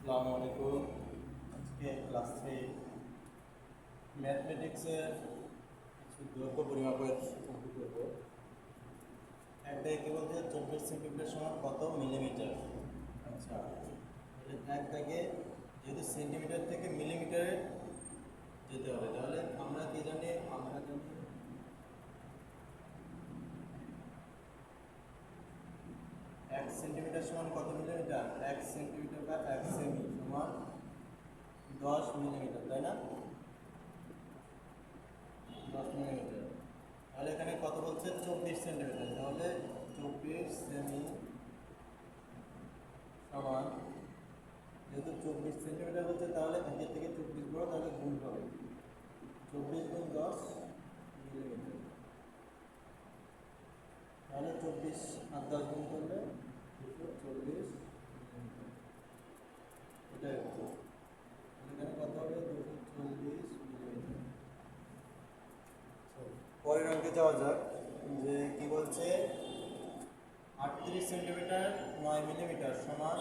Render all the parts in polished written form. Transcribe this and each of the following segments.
আসসালামু আলাইকুম। আজকে ক্লাসে ম্যাথমেটিক্সের কিছু দৈর্ঘ্য পরিমাপের অঙ্ক করব। একটাই কি বলতে 24 সেন্টিমিটার সমান কত মিলিমিটার। আচ্ছা, এক দাগে যেহেতু সেন্টিমিটার থেকে মিলিমিটারে যেতে হবে, তাহলে আমরা কি জানি? আমরা জানি 1 সেন্টিমিটার সমান কত মিলিমিটার। 1 সেন্টিমিটার বা 1 সেমি সমান 10 মিলিমিটার, তাই না? 10 মিলিমিটার। তাহলে এখানে কত বলছে? 24 সেন্টিমিটার। তাহলে 24 সেমি সমান, যেহেতু 24 সেন্টিমিটার বলছে, তাহলে একের থেকে 24 বড়, তাহলে গুণ হবে 24 গুণ 10 মিলিমিটার। তাহলে 24 আর 10 গুণ করলে 240 মিলিমিটার। এটাই উত্তর। এখানে কত হবে? 240 মিলিমিটার। পরের অঙ্কে যাওয়া যাক। যে কি বলছে? 38 সেন্টিমিটার 9 মিলিমিটার সমান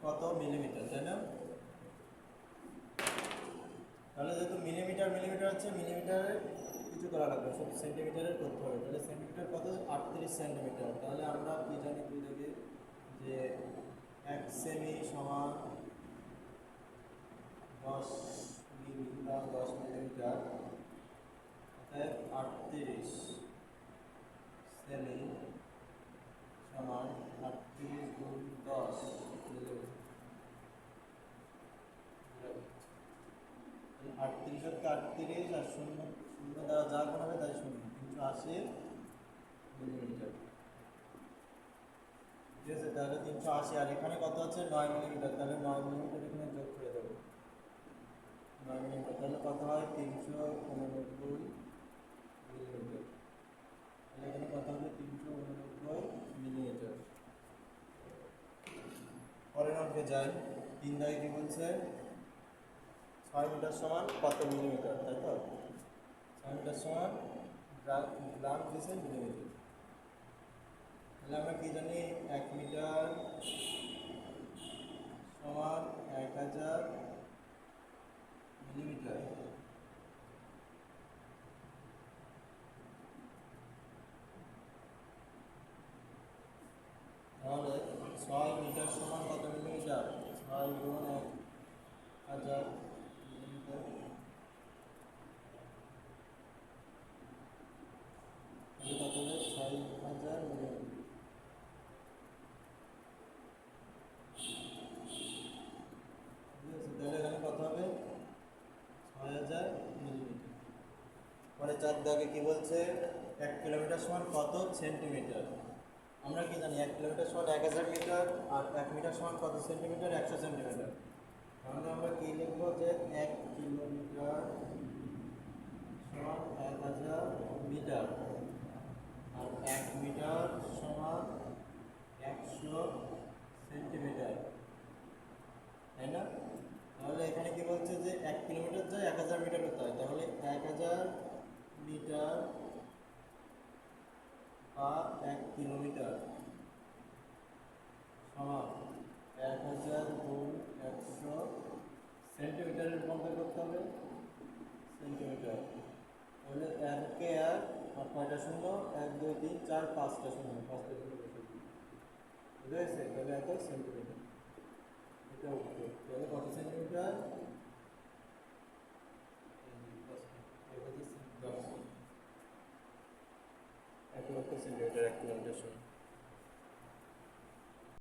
কত মিলিমিটার, তাই না? তাহলে যেহেতু মিলিমিটার মিলিমিটার হচ্ছে, মিলিমিটারের কিছু করা লাগবে, শুধু সেন্টিমিটারের করতে হবে। তাহলে সেন্টিমিটার কত? 38 সেন্টিমিটার। তাহলে আমরা কি জানি দুই থেকে, যে 1 সেমি সমান 10 মিলিমিটার, 10 মিলিমিটার। অর্থাৎ 38 সেমি সমান 38 গুণ 10 মিলিমিটার। 38 38 আর শূন্য শূন্য দ্বারা যা গুণ হবে তাই শূন্য, 380 মিলিমিটার। ঠিক আছে, তাহলে 380, আর এখানে কত আছে? 9 মিলিমিটার। তাহলে 9 মিলিমিটার এখানে যোগ করে দেবো। 9 মিলিমিটার তাহলে কত হয়? 389 মিলিমিটার। তাহলে এখানে কত হবে? 389 মিলিমিটার। পরের অঙ্কে যাই। 3 দাগে কি বলছে? 6 মিটার সমান কত মিলিমিটার, তাই তো? 6 মিটার সমান গ্রাম দিয়েছে মিলিমিটার। তাহলে আমরা কি জানি? 1 মিটার সমান 1000 মিলিমিটার। তাহলে 6 মিটার সমান কত মিলিমিটার? 6 গুণ 1000 মিলিমিটার। তাহলে কত হবে? 6000 মিলিমিটার। ঠিক আছে, তাহলে এখানে কত হবে? 6000 মিলিমিটার। পরে 4 দাগে কি বলছে? 1 কিলোমিটার সমান কত সেন্টিমিটার। আমরা কি জানি? 1 কিলোমিটার সমান 1000 মিটার, আর 1 মিটার সমান কত সেন্টিমিটার? 100 সেন্টিমিটার। তাহলে আমরা কি লিখবো? যে 1 কিলোমিটার সমান 1000 মিটার, আর 1 মিটার সমান 100 সেন্টিমিটার, তাই না? তাহলে এখানে কি বলছে? যে 1 কিলোমিটার যায় 1000 মিটার হতে হয়। তাহলে 1000 মিটার বা 1 কিলোমিটার সমান 1000 গুণ 100 সেন্টিমিটারে রূপান্তর করতে হবে, সেন্টিমিটার। তাহলে 1 আর কয়টা শূন্য? 1 2 3 4 5টা শূন্য, 5টা শূন্য বসে দিই। বুঝা গেছে? তাহলে এত সেন্টিমিটার। এটা উত্তর। তাহলে কত সেন্টিমিটার? 1 লক্ষ সেন্টিমিটার 1 কিলোমিটার সমান।